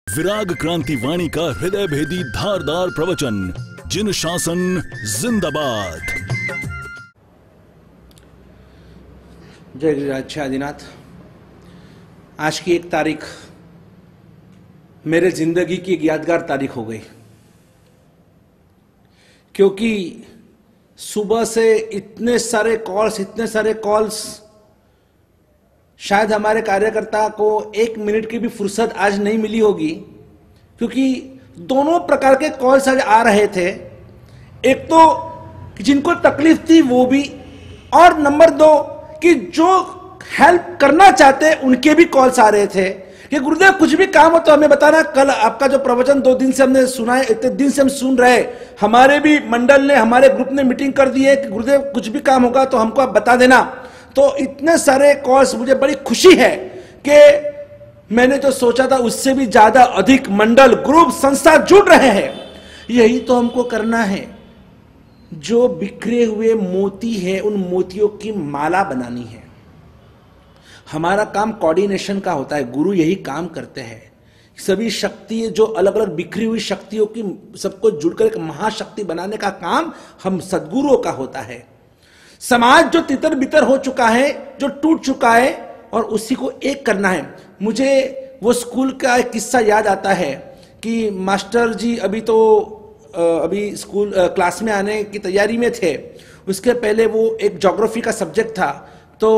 विराग क्रांति वाणी का हृदय भेदी धारदार प्रवचन, जिन शासन जिंदाबाद। जय गिरिराज आदिनाथ। आज की 1 तारीख मेरे जिंदगी की एक यादगार तारीख हो गई, क्योंकि सुबह से इतने सारे कॉल्स शायद हमारे कार्यकर्ता को 1 मिनट की भी फुर्सत आज नहीं मिली होगी, क्योंकि दोनों प्रकार के कॉल्स आज आ रहे थे। एक तो जिनको तकलीफ थी वो भी, और नंबर 2 कि जो हेल्प करना चाहते उनके भी कॉल्स आ रहे थे कि गुरुदेव कुछ भी काम हो तो हमें बताना। कल आपका जो प्रवचन 2 दिन से हमने सुना है, इतने दिन से हम सुन रहे, हमारे भी मंडल ने, हमारे ग्रुप ने मीटिंग कर दी है कि गुरुदेव कुछ भी काम होगा तो हमको आप बता देना। तो इतने सारे कॉल्स, मुझे बड़ी खुशी है कि मैंने जो सोचा था उससे भी ज्यादा अधिक मंडल, ग्रुप, संस्था जुड़ रहे हैं। यही तो हमको करना है। जो बिखरे हुए मोती है उन मोतियों की माला बनानी है। हमारा काम कोऑर्डिनेशन का होता है, गुरु यही काम करते हैं। सभी शक्ति जो अलग अलग बिखरी हुई शक्तियों की सबको जुड़कर एक महाशक्ति बनाने का काम हम सद्गुरुओं का होता है। समाज जो तितर बितर हो चुका है, जो टूट चुका है, और उसी को एक करना है। मुझे वो स्कूल का एक किस्सा याद आता है कि मास्टर जी अभी स्कूल क्लास में आने की तैयारी में थे। उसके पहले वो एक ज्योग्राफी का सब्जेक्ट था, तो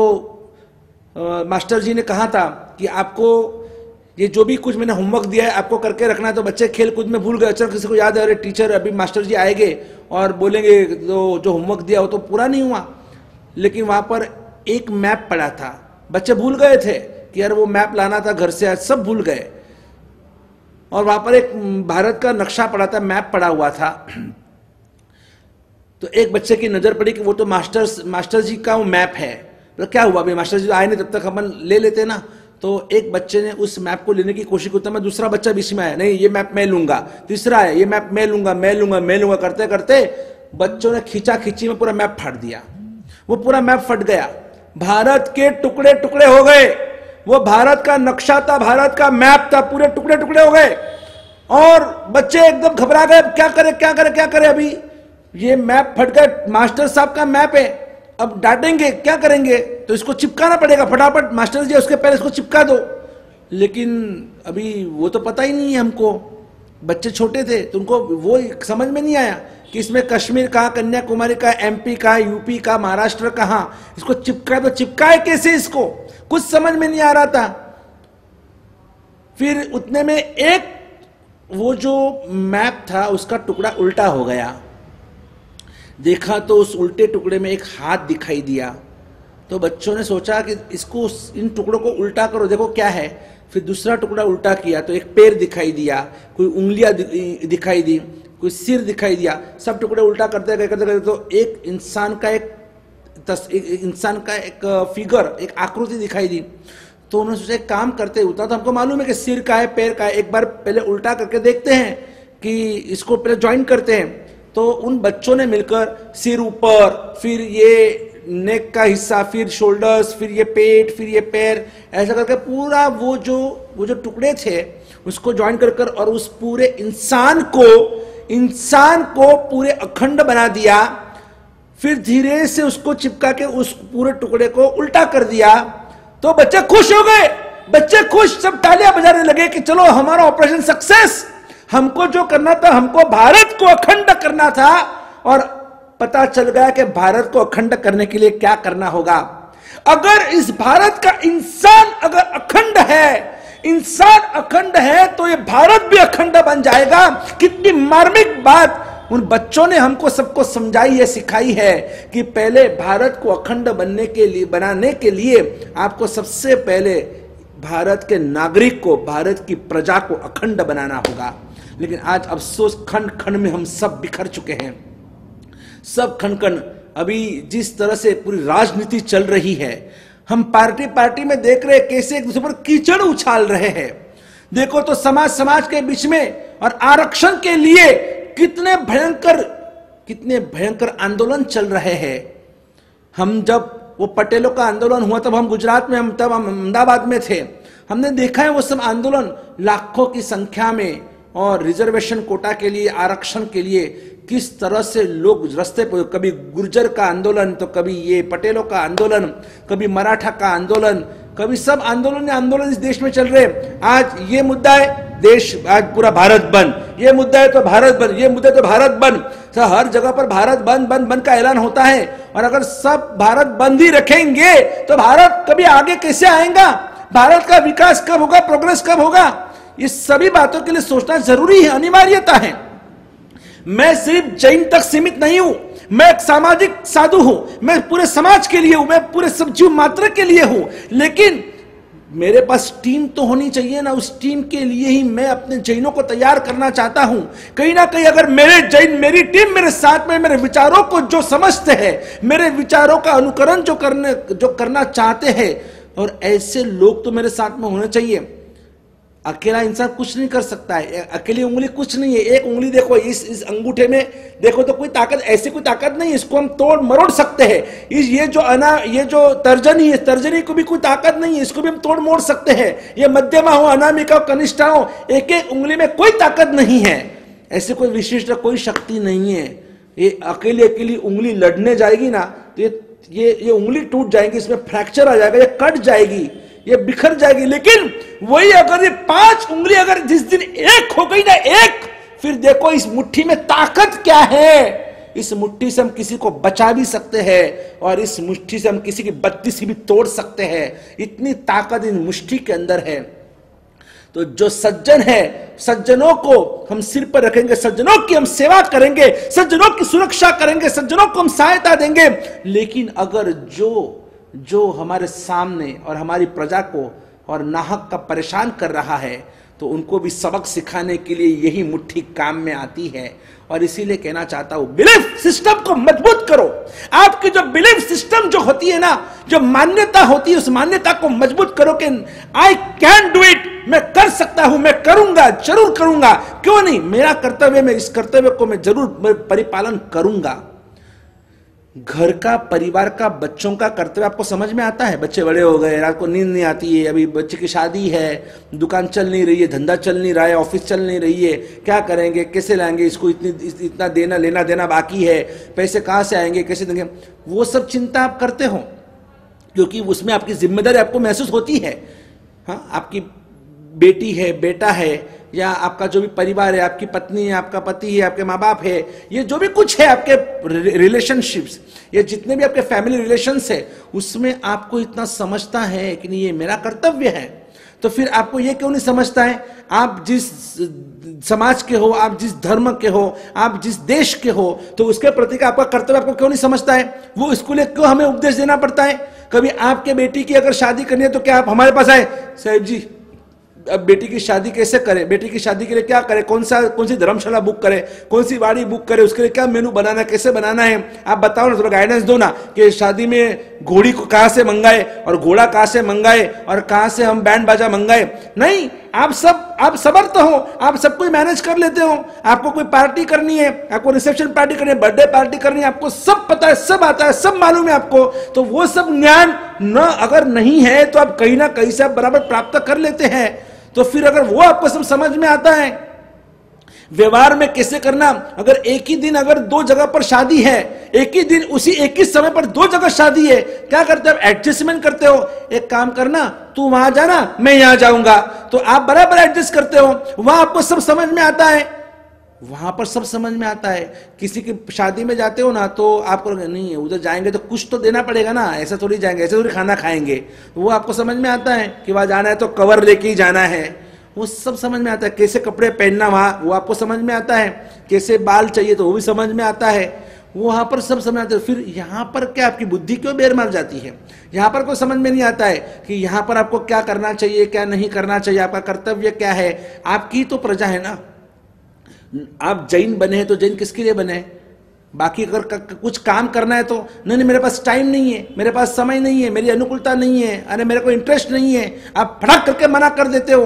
मास्टर जी ने कहा था कि आपको ये जो भी कुछ मैंने होमवर्क दिया है आपको करके रखना है। तो बच्चे खेल कूद में भूल गए। अचानक किसी को याद है, अरे टीचर अभी मास्टर जी आएंगे और बोलेंगे तो जो होमवर्क दिया वो तो पूरा नहीं हुआ। लेकिन वहां पर एक मैप पड़ा था, बच्चे भूल गए थे कि यार वो मैप लाना था घर से, आज सब भूल गए। और वहां पर एक भारत का नक्शा पड़ा था, मैप पड़ा हुआ था। तो एक बच्चे की नजर पड़ी कि वो तो मास्टर जी का वो मैप है। तो क्या हुआ, अभी मास्टर जी आए नहीं, तब तक अपन ले लेते ना। तो एक बच्चे ने उस मैप को लेने की कोशिश की, मैं दूसरा बच्चा बीच में आया, नहीं ये मैप मैं लूंगा। तीसरा है, ये मैप मैं लूंगा करते करते बच्चों ने खींचा खींची में पूरा मैप फाड़ दिया। वो पूरा मैप फट गया, भारत के टुकड़े टुकड़े हो गए। वो भारत का नक्शा था, भारत का मैप था, पूरे टुकड़े टुकड़े हो गए। और बच्चे एकदम घबरा गए, क्या करे अभी ये मैप फट गए, मास्टर साहब का मैप है, अब डांटेंगे, क्या करेंगे? तो इसको चिपकाना पड़ेगा फटाफट, मास्टर जी उसके पहले इसको चिपका दो। लेकिन अभी वो तो पता ही नहीं है हमको, बच्चे छोटे थे तो उनको वो समझ में नहीं आया कि इसमें कश्मीर कहाँ, कन्याकुमारी का, MP कहाँ, UP का, महाराष्ट्र कहाँ, इसको चिपका तो चिपकाए कैसे, इसको कुछ समझ में नहीं आ रहा था। फिर उतने में एक वो जो मैप था उसका टुकड़ा उल्टा हो गया। देखा तो उस उल्टे टुकड़े में एक हाथ दिखाई दिया। तो बच्चों ने सोचा कि इसको, इन टुकड़ों को उल्टा करो, देखो क्या है। फिर दूसरा टुकड़ा उल्टा किया तो एक पैर दिखाई दिया, कोई उंगलियां दिखाई दी, कोई सिर दिखाई दिया। सब टुकड़े उल्टा करते गए तो एक इंसान का एक फिगर, एक आकृति दिखाई दी। तो उन्होंने सोचा एक काम करते, उतना तो हमको मालूम है कि सिर का है, पैर का है, एक बार पहले उल्टा करके देखते हैं कि इसको पहले ज्वाइन करते हैं। तो उन बच्चों ने मिलकर सिर ऊपर, फिर ये नेक का हिस्सा, फिर शोल्डर्स, फिर ये पेट, फिर ये पैर, ऐसा करके पूरा वो जो टुकड़े थे उसको ज्वाइन कर और उस पूरे इंसान को पूरे अखंड बना दिया। फिर धीरे से उसको चिपका के उस पूरे टुकड़े को उल्टा कर दिया। तो बच्चे खुश हो गए, बच्चे खुश, सब तालियां बजाने लगे कि चलो हमारा ऑपरेशन सक्सेस। हमको जो करना था, हमको भारत को अखंड करना था। और पता चल गया कि भारत को अखंड करने के लिए क्या करना होगा। अगर इस भारत का इंसान अगर अखंड है तो ये भारत भी अखंड बन जाएगा। कितनी मार्मिक बात उन बच्चों ने हमको सबको समझाई है, सिखाई है कि पहले भारत को अखंड बनाने के लिए आपको सबसे पहले भारत के नागरिक को, भारत की प्रजा को अखंड बनाना होगा। लेकिन आज अफसोस, खंड खंड में हम सब बिखर चुके हैं। सब खंड अभी जिस तरह से पूरी राजनीति चल रही है, हम पार्टी में देख रहे हैं कैसे एक दूसरे पर कीचड़ उछाल रहे हैं। देखो तो समाज के बीच में और आरक्षण के लिए कितने भयंकर आंदोलन चल रहे हैं। हम जब वो पटेलों का आंदोलन हुआ तब हम गुजरात में, तब हम अहमदाबाद में थे। हमने देखा है वो सब आंदोलन लाखों की संख्या में, और रिजर्वेशन कोटा के लिए, आरक्षण के लिए किस तरह से लोग रास्ते पर, कभी गुर्जर का आंदोलन तो कभी ये पटेलों का आंदोलन, कभी मराठा का आंदोलन, कभी सब आंदोलन इस देश में चल रहे। आज ये मुद्दा है देश, आज पूरा भारत बंद, ये मुद्दा है तो भारत बंद, ये मुद्दा है तो भारत बंद, तो हर जगह पर भारत बंद बंद बंद का ऐलान होता है। और अगर सब भारत बंद ही रखेंगे तो भारत कभी आगे कैसे आएगा, भारत का विकास कब होगा, प्रोग्रेस कब होगा, ये सभी बातों के लिए सोचना जरूरी है, अनिवार्यता है। मैं सिर्फ जैन तक सीमित नहीं हूं, मैं एक सामाजिक साधु हूं, मैं पूरे समाज के लिए हूं, मैं पूरे सब जीव मात्र के लिए हूं, लेकिन मेरे पास टीम तो होनी चाहिए ना। उस टीम के लिए ही मैं अपने जैनों को तैयार करना चाहता हूं। कहीं ना कहीं अगर मेरे जैन, मेरी टीम मेरे साथ में, मेरे विचारों को जो समझते हैं, मेरे विचारों का अनुकरण जो करना चाहते हैं, और ऐसे लोग तो मेरे साथ में होने चाहिए। अकेला इंसान कुछ नहीं कर सकता है, अकेली उंगली कुछ नहीं है। एक उंगली देखो, इस अंगूठे में देखो तो कोई ताकत, ऐसी कोई ताकत नहीं है, इसको हम तोड़ मरोड़ सकते हैं। ये जो तर्जनी है, तर्जनी को भी कोई ताकत नहीं है, इसको भी हम तोड़ मोड़ सकते हैं। ये मध्यमा हो, अनामिका हो, कनिष्ठा हो, एक एक उंगली में कोई ताकत नहीं है, ऐसे कोई विशिष्ट कोई शक्ति नहीं है। ये अकेली उंगली लड़ने जाएगी ना तो ये उंगली टूट जाएगी, इसमें फ्रैक्चर आ जाएगा, ये कट जाएगी, ये बिखर जाएगी। लेकिन वही अगर ये 5 उंगली अगर जिस दिन एक हो गई ना, एक, फिर देखो इस मुट्ठी में ताकत क्या है। इस मुट्ठी से हम किसी को बचा भी सकते हैं, और इस मुट्ठी से हम किसी की बत्ती भी तोड़ सकते हैं। इतनी ताकत इन मुट्ठी के अंदर है। तो जो सज्जन है, सज्जनों को हम सिर पर रखेंगे, सज्जनों की हम सेवा करेंगे, सज्जनों की सुरक्षा करेंगे, सज्जनों को हम सहायता देंगे। लेकिन अगर जो हमारे सामने और हमारी प्रजा को और नाहक का परेशान कर रहा है, तो उनको भी सबक सिखाने के लिए यही मुट्ठी काम में आती है। और इसीलिए कहना चाहता हूं, बिलीफ सिस्टम को मजबूत करो। आपकी जो बिलीफ सिस्टम जो होती है ना, जो मान्यता होती है, उस मान्यता को मजबूत करो कि आई कैन डू इट, मैं कर सकता हूं, मैं करूंगा, जरूर करूंगा, क्यों नहीं, मेरा कर्तव्य, मैं इस कर्तव्य को मैं जरूर परिपालन करूंगा। घर का, परिवार का, बच्चों का कर्तव्य आपको समझ में आता है। बच्चे बड़े हो गए, रात को नींद नहीं आती है, अभी बच्चे की शादी है, दुकान चल नहीं रही है, धंधा चल नहीं रहा है, ऑफिस चल नहीं रही है, क्या करेंगे, कैसे लाएंगे, इसको इतना लेना देना बाकी है, पैसे कहाँ से आएंगे, कैसे देंगे, वो सब चिंता आप करते हो, क्योंकि उसमें आपकी जिम्मेदारी आपको महसूस होती है। हाँ, आपकी बेटी है, बेटा है, या आपका जो भी परिवार है, आपकी पत्नी है, आपका पति है, आपके माँ बाप है, ये जो भी कुछ है, आपके रिलेशनशिप्स, ये जितने भी आपके फैमिली रिलेशंस है, उसमें आपको इतना समझता है कि नहीं ये मेरा कर्तव्य है। तो फिर आपको ये क्यों नहीं समझता है, आप जिस समाज के हो, आप जिस धर्म के हो, आप जिस देश के हो, तो उसके प्रति का आपका कर्तव्य आपको क्यों नहीं समझता है। वो इसके लिए क्यों हमें उपदेश देना पड़ता है। कभी आपके बेटी की अगर शादी करनी है तो क्या आप हमारे पास आए, साहब जी अब बेटी की शादी कैसे करें, बेटी की शादी के लिए क्या करें, कौन सी धर्मशाला बुक करें, कौन सी वाड़ी बुक करें, उसके लिए क्या मेनू बनाना, कैसे बनाना है, आप बताओ ना, थोड़ा गाइडेंस दो ना, कि शादी में घोड़ी को कहां से मंगाए, और घोड़ा कहां से मंगाए, और कहां से हम बैंड बाजा मंगाए। नहीं, आप सबर तो हो, आप सब कुछ मैनेज कर लेते हो। आपको कोई पार्टी करनी है, आपको रिसेप्शन पार्टी करनी है, बर्थडे पार्टी करनी है, आपको सब पता है, सब आता है, सब मालूम है आपको। तो वो सब ज्ञान न अगर नहीं है तो आप कहीं ना कहीं से बराबर प्राप्त कर लेते हैं। तो फिर अगर वो आपको सब समझ में आता है, व्यवहार में कैसे करना, अगर एक ही दिन अगर 2 जगह पर शादी है, एक ही दिन उसी एक ही समय पर 2 जगह शादी है, क्या करते हो, एडजस्टमेंट करते हो। एक काम करना, तू वहां जाना, मैं यहां जाऊंगा, तो आप बराबर एडजस्ट करते हो। वहां आपको सब समझ में आता है, वहां पर सब समझ में आता है। किसी की शादी में जाते हो ना, तो आपको नहीं है, उधर जाएंगे तो कुछ तो देना पड़ेगा ना, ऐसा थोड़ी जाएंगे, ऐसे थोड़ी खाना खाएंगे। वो आपको समझ में आता है कि वहां जाना है तो कवर लेके ही जाना है, वो सब समझ में आता है। कैसे कपड़े पहनना वहां, वो आपको समझ में आता है। कैसे बाल चाहिए तो वो भी समझ में आता है, वो वहां पर सब समझ आता है। फिर यहां पर क्या आपकी बुद्धि क्यों बेर मार जाती है, यहां पर कोई समझ में नहीं आता है कि यहां पर आपको क्या करना चाहिए, क्या नहीं करना चाहिए, आपका कर्तव्य क्या है। आपकी तो प्रजा है ना, आप जैन बने हैं तो जैन किसके लिए बने, बाकी अगर कुछ काम करना है तो नहीं मेरे पास टाइम नहीं है, मेरे पास समय नहीं है, मेरी अनुकूलता नहीं है, अरे मेरे को इंटरेस्ट नहीं है, आप फटाक करके मना कर देते हो।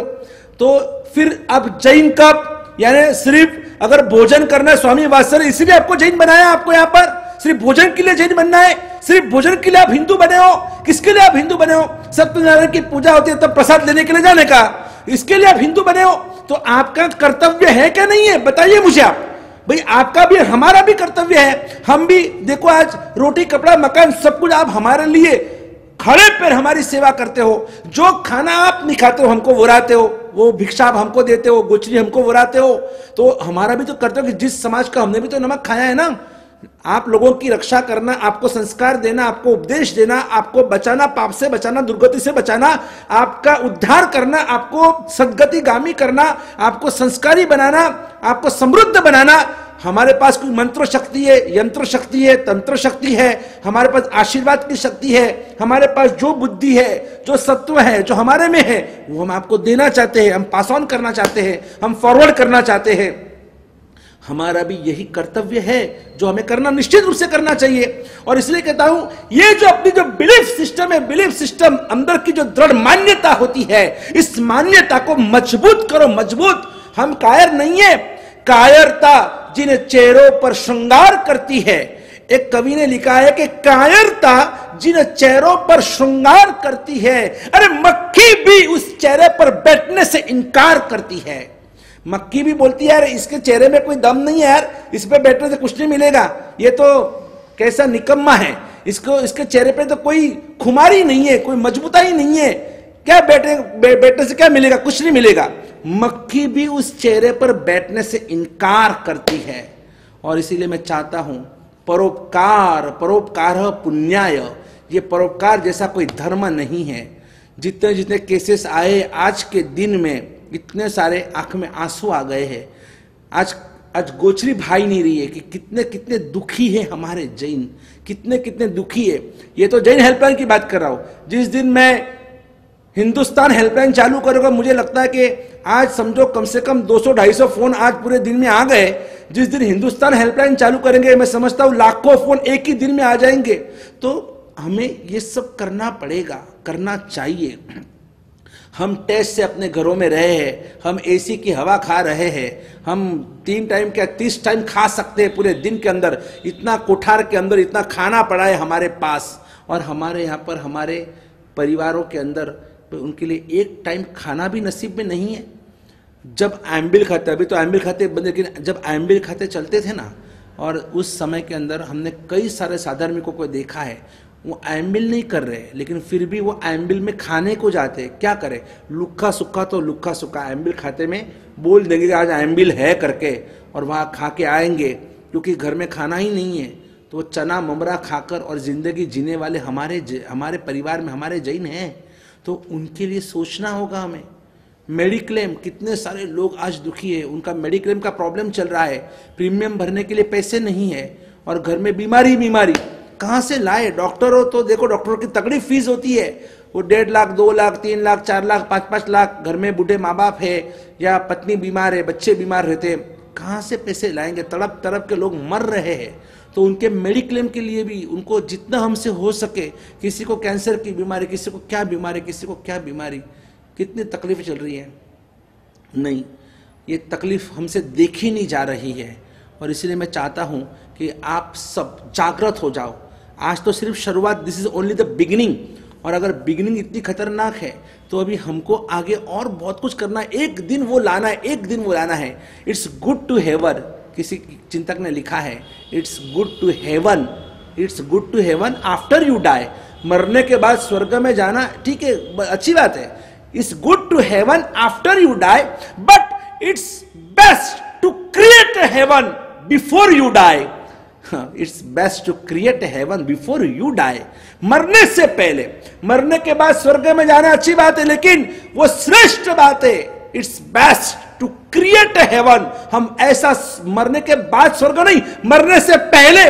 तो फिर अब जैन कब, यानी सिर्फ अगर भोजन करना है, स्वामी वात्सल्य इसलिए आपको जैन बनाया, आपको यहां पर सिर्फ भोजन के लिए जैन बनना है, सिर्फ भोजन के लिए आप हिंदू बने हो। किसके लिए आप हिंदू बने हो? सत्यनारायण की पूजा होती है तब प्रसाद लेने के लिए जाने का, इसके लिए आप हिंदू बने हो। तो आपका कर्तव्य है क्या नहीं है, बताइए मुझे आप। भाई आपका भी हमारा भी कर्तव्य है। हम भी देखो आज रोटी कपड़ा मकान सब कुछ आप हमारे लिए खड़े पैर हमारी सेवा करते हो। जो खाना आप नहीं खाते हो हमको बुराते हो, वो भिक्षा आप हमको देते हो, गुचरी हमको बुराते हो। तो हमारा भी तो कर्तव्य, जिस समाज का हमने भी तो नमक खाया है ना। आप लोगों की रक्षा करना, आपको संस्कार देना, आपको उपदेश देना, आपको बचाना, पाप से बचाना, दुर्गति से बचाना, आपका उद्धार करना, आपको सद्गतिगामी करना, आपको संस्कारी बनाना, आपको समृद्ध बनाना। हमारे पास कोई मंत्र शक्ति है, यंत्र शक्ति है, तंत्र शक्ति है, हमारे पास आशीर्वाद की शक्ति है, हमारे पास जो बुद्धि है, जो सत्व है, जो हमारे में है, वो हम आपको देना चाहते हैं, हम पास ऑन करना चाहते हैं, हम फॉरवर्ड करना चाहते हैं। हमारा भी यही कर्तव्य है जो हमें करना, निश्चित रूप से करना चाहिए। और इसलिए कहता हूं, ये जो अपनी जो बिलीफ सिस्टम है, बिलीफ सिस्टम अंदर की जो दृढ़ मान्यता होती है, इस मान्यता को मजबूत करो, मजबूत। हम कायर नहीं है। कायरता जिन चेहरों पर श्रृंगार करती है, एक कवि ने लिखा है कि कायरता जिन चेहरों पर श्रृंगार करती है, अरे मक्खी भी उस चेहरे पर बैठने से इनकार करती है। मक्खी भी बोलती है यार इसके चेहरे में कोई दम नहीं है, यार इस पे बैठने से कुछ नहीं मिलेगा, ये तो कैसा निकम्मा है, इसको इसके चेहरे पे तो कोई खुमारी नहीं है, कोई मजबूताई नहीं है, क्या बैठने से क्या मिलेगा, कुछ नहीं मिलेगा। मक्खी भी उस चेहरे पर बैठने से इनकार करती है। और इसीलिए मैं चाहता हूं, परोपकार परोपकार पुण्याय, ये परोपकार जैसा कोई धर्म नहीं है। जितने जितने केसेस आए आज के दिन में, इतने सारे आंख में आंसू आ गए हैं। आज गोचरी भाई नहीं रही है कि कितने कितने दुखी है हमारे जैन, कितने कितने दुखी है। ये तो जैन हेल्पलाइन की बात कर रहा हूं। जिस दिन मैं हिंदुस्तान हेल्पलाइन चालू करूंगा, मुझे लगता है कि आज समझो कम से कम 200-250 फोन आज पूरे दिन में आ गए। जिस दिन हिंदुस्तान हेल्पलाइन चालू करेंगे, मैं समझता हूं लाखों फोन एक ही दिन में आ जाएंगे। तो हमें ये सब करना पड़ेगा, करना चाहिए। हम टेस्ट से अपने घरों में रहे हैं, हम एसी की हवा खा रहे हैं, हम 3 टाइम क्या 30 टाइम खा सकते हैं पूरे दिन के अंदर। इतना कोठार के अंदर इतना खाना पड़ा है हमारे पास, और हमारे यहाँ पर हमारे परिवारों के अंदर उनके लिए एक टाइम खाना भी नसीब में नहीं है। जब एम्बिल खाते, अभी तो एम्बिल खाते बंद, लेकिन जब एम्बिल खाते चलते थे ना, और उस समय के अंदर हमने कई सारे साधर्मिकों को देखा है, वो एम्बिल नहीं कर रहे लेकिन फिर भी वो एम्बिल में खाने को जाते। क्या करें, लुक्खा सुक्खा तो लुक्खा सुक्खा एम्बिल खाते में बोल देंगे आज एम्बिल है करके, और वहाँ खा के आएंगे, क्योंकि घर में खाना ही नहीं है। तो चना ममरा खाकर और जिंदगी जीने वाले हमारे परिवार में हमारे जैन हैं, तो उनके लिए सोचना होगा हमें। मेडिक्लेम, कितने सारे लोग आज दुखी है, उनका मेडिक्लेम का प्रॉब्लम चल रहा है, प्रीमियम भरने के लिए पैसे नहीं है, और घर में बीमारी कहाँ से लाए। डॉक्टर हो तो देखो, डॉक्टरों की तगड़ी फीस होती है, वो 1.5 लाख 2 लाख 3 लाख 4 लाख 5-5 लाख। घर में बूढ़े माँ बाप है या पत्नी बीमार है, बच्चे बीमार रहते हैं, कहाँ से पैसे लाएंगे। तड़प तड़प के लोग मर रहे हैं। तो उनके मेडिक्लेम के लिए भी उनको जितना हमसे हो सके, किसी को कैंसर की बीमारी, किसी को क्या बीमारी, किसी को क्या बीमारी, कितनी तकलीफ चल रही है। नहीं, ये तकलीफ हमसे देखी नहीं जा रही है। और इसलिए मैं चाहता हूं कि आप सब जागृत हो जाओ। आज तो सिर्फ शुरुआत, this is only the beginning. और अगर बिगिनिंग इतनी खतरनाक है तो अभी हमको आगे और बहुत कुछ करना है। एक दिन वो लाना है, एक दिन वो लाना है। इट्स गुड टू हेवन, किसी चिंतक ने लिखा है, it's good to heaven, it's good to heaven after you die. मरने के बाद स्वर्ग में जाना ठीक है, अच्छी बात है। It's good to heaven after you die, but it's best to create heaven before you die. It's best to create heaven before you die. मरने से पहले, मरने के बाद स्वर्ग में जाना अच्छी बात है, लेकिन वो श्रेष्ठ बात है। It's best to create heaven. हम ऐसा मरने के बाद स्वर्ग नहीं, मरने से पहले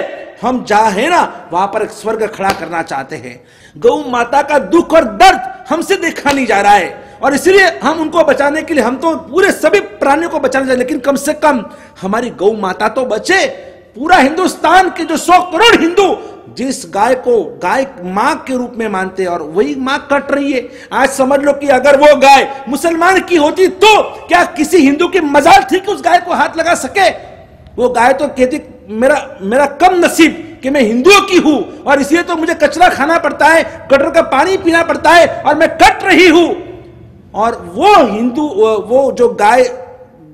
हम जहां है ना वहां पर एक स्वर्ग खड़ा करना चाहते हैं। गौ माता का दुख और दर्द हमसे देखा नहीं जा रहा है, और इसलिए हम उनको बचाने के लिए, हम तो पूरे सभी प्राणियों को बचाना चाहिए, लेकिन कम से कम हमारी गौ माता तो बचे। पूरा हिंदुस्तान के जो 100 करोड़ हिंदू जिस गाय को गाय मां के रूप में मानते हैं, और वही मां कट रही है। आज समझ लो कि अगर वो गाय मुसलमान की होती तो क्या किसी हिंदू की मजाल थी कि उस गाय को हाथ लगा सके। वो गाय तो कहती मेरा कम नसीब कि मैं हिंदुओं की हूं और इसलिए तो मुझे कचरा खाना पड़ता है, गटर का पानी पीना पड़ता है और मैं कट रही हूं। और वो हिंदू, वो जो गाय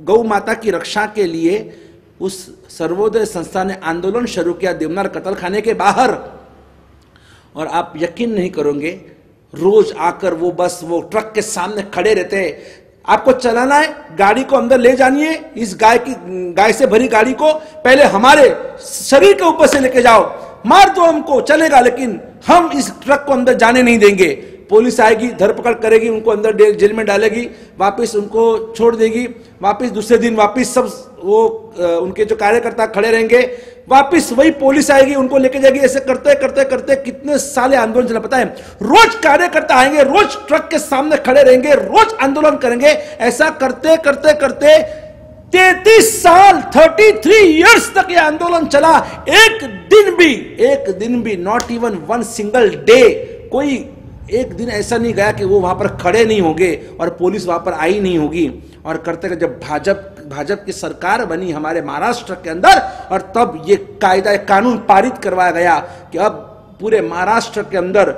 गौ माता की रक्षा के लिए उस सर्वोदय संस्था ने आंदोलन शुरू किया देवनार कत्ल खाने के बाहर। और आप यकीन नहीं करोगे, रोज आकर वो बस वो ट्रक के सामने खड़े रहते हैं। आपको चलाना है, गाड़ी को अंदर ले जानिए, इस गाय से भरी गाड़ी को पहले हमारे शरीर के ऊपर से लेके जाओ, मार दो हमको चलेगा, लेकिन हम इस ट्रक को अंदर जाने नहीं देंगे। पुलिस आएगी, धरपकड़ करेगी, उनको अंदर जेल में डालेगी, वापस उनको छोड़ देगी, वापस दूसरे दिन वापस सब वो उनके जो कार्यकर्ता खड़े रहेंगे, वापस वही पुलिस आएगी, उनको लेके जाएगी। ऐसे करते करते करते कितने साले आंदोलन चला, पता है? रोज कार्यकर्ता आएंगे, रोज ट्रक के सामने खड़े रहेंगे, रोज आंदोलन करेंगे। ऐसा करते करते करते 33 साल, 33 इयर्स तक ये आंदोलन चला। एक दिन भी not even one single day, कोई एक दिन ऐसा नहीं गया कि वो वहां पर खड़े नहीं होंगे और पुलिस वहां पर आई नहीं होगी। और करते करते जब भाजपा की सरकार बनी हमारे महाराष्ट्र के अंदर, और तब ये कायदा, कानून पारित करवाया गया कि अब पूरे महाराष्ट्र के अंदर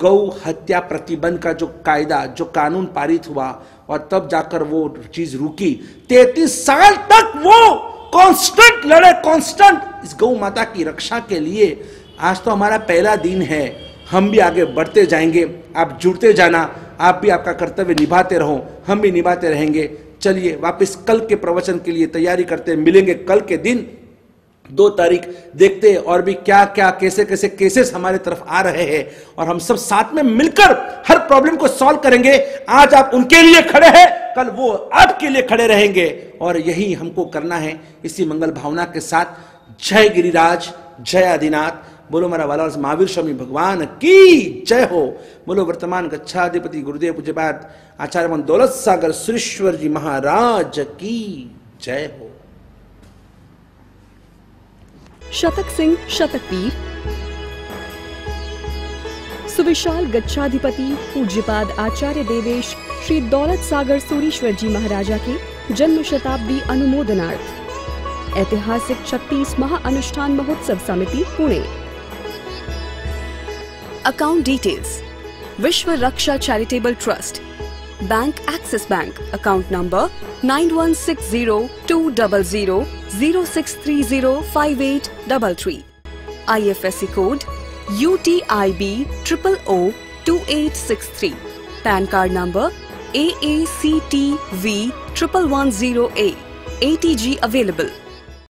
गौ हत्या प्रतिबंध का जो कायदा, जो कानून पारित हुआ, और तब जाकर वो चीज रुकी। 33 साल तक वो कांस्टेंट लड़े, कांस्टेंट इस गौ माता की रक्षा के लिए। आज तो हमारा पहला दिन है, हम भी आगे बढ़ते जाएंगे। आप जुड़ते जाना, आप भी आपका कर्तव्य निभाते रहो, हम भी निभाते रहेंगे। चलिए वापस कल के प्रवचन के लिए तैयारी करते, मिलेंगे कल के दिन 2 तारीख। देखते हैं और भी क्या क्या कैसे कैसे केसेस हमारे तरफ आ रहे हैं, और हम सब साथ में मिलकर हर प्रॉब्लम को सॉल्व करेंगे। आज आप उनके लिए खड़े हैं, कल वो आपके लिए खड़े रहेंगे, और यही हमको करना है। इसी मंगल भावना के साथ जय गिरिराज, जय आदिनाथ। बोलो मेरा वाला महावीर स्वामी भगवान की जय हो। बोलो वर्तमान गच्छाधिपति गुरुदेव पूज्यपाद आचार्य दौलत सागर सुरेश्वर जी महाराज की जय हो। शतक सिंह शतकवीर, सुविशाल गच्छाधिपति पूज्यपाद आचार्य देवेश श्री दौलत सागर सूरीश्वर जी महाराजा के जन्म शताब्दी अनुमोदनार्थ ऐतिहासिक 36 महाअनुष्ठान महोत्सव समिति Pune. Account details: Vishwa Raksha Charitable Trust, Bank Axis Bank, account number 91600006305833, IFSC code UTIB 0002863, PAN card number AACTV 1110A, ATG available.